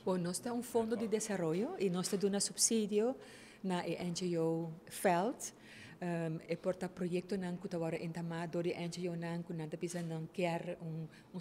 Bom, nós temos fundo de desenvolvimento e nós temos subsídio na NGO Feld. E porta projeto nan kutawara entamado de NGO nan kunanta pisa nan quer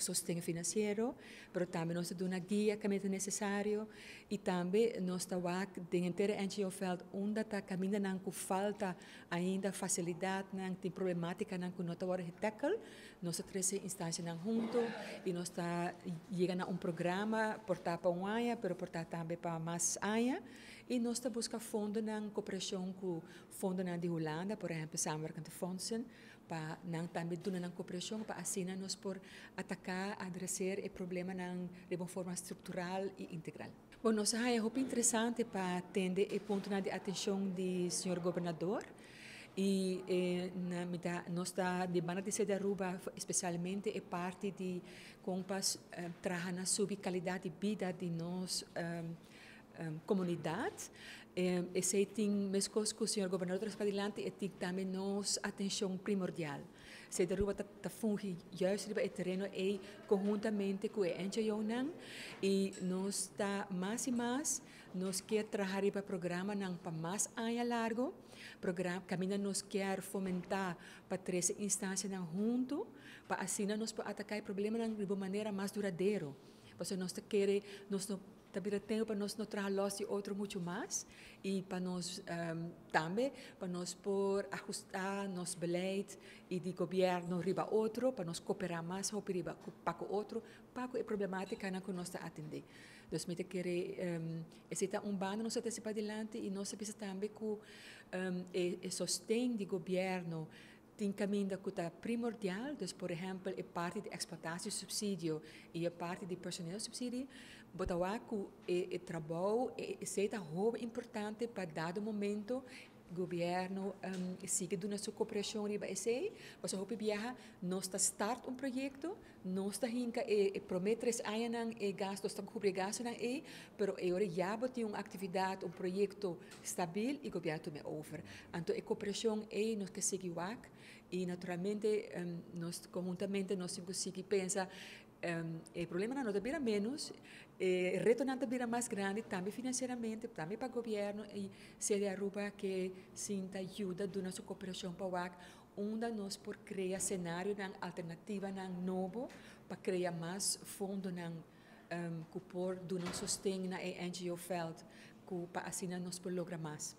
sustento financeiro, pero também nós temos uma guia que é necessário e também nós tawak de inteira NGO Feld onde tá caminha nan ku falta ainda facilidade nan tem problemática nan ku notawara tackle, nós três instâncias nan junto e nós tá chegando a programa portar para área, pero portar também para mais área e nós tá busca fundo nan cooperação com fundo nan de Holanda, por exemplo, samenwerkende fondsen, para não também doen een cooperação, para assim nós por atacar, adressar o problema de uma forma estrutural e integral. Bom, nós é muito interessante para atender o ponto de atenção do senhor governador e nós está de banda de sede Aruba, especialmente a parte de compas trabalhar na qualidade de vida de nós comunidade. Esse tem mesmo que o senhor governador para adiante e tem também nossa atenção primordial. Se de Aruba está fungi juist riba o terreno e conjuntamente com a NGO e nós está mais e mais nós quer trabalhar para programa para mais ano largo, programa caminho nós quer fomentar para três instâncias junto, para assim nós podemos atacar o problema de uma maneira mais duradoura. Porque nós queremos nós também tempo para nós não trabalhar outro muito mais e para nós também para nós por ajustar nosso beleid e de governo riba outro para nós cooperar mais ou riba para o outro para a problemática que nós está atender. Nós me querer esse bando nós está para adiante e nós precisa também com o sustento do governo tem caminho que é primordial, dus, por exemplo, a parte de explotação subsídio e a parte de personal subsídio, botawa que o trabalho é muito importante para dado momento o governo siga dando sua cooperação riba esse, mas eu viaja nós está start projeto, nós está hinca e prometer aia nang e gasto está cobrir gasto nang e, pero agora já tem uma atividade, projeto stabil e o governo tome over. Então a cooperação é nós que seguir e naturalmente nós conjuntamente nós conseguimos pensar o problema não é menos, o reto não é mais grande, também financeiramente, também para o governo e se de Aruba que sinta ajuda da nossa cooperação para o WAC, onde nós por criar cenário alternativa novo para criar mais fundo que por do nosso sustento na NGO Feld, para assim nós por lograr mais.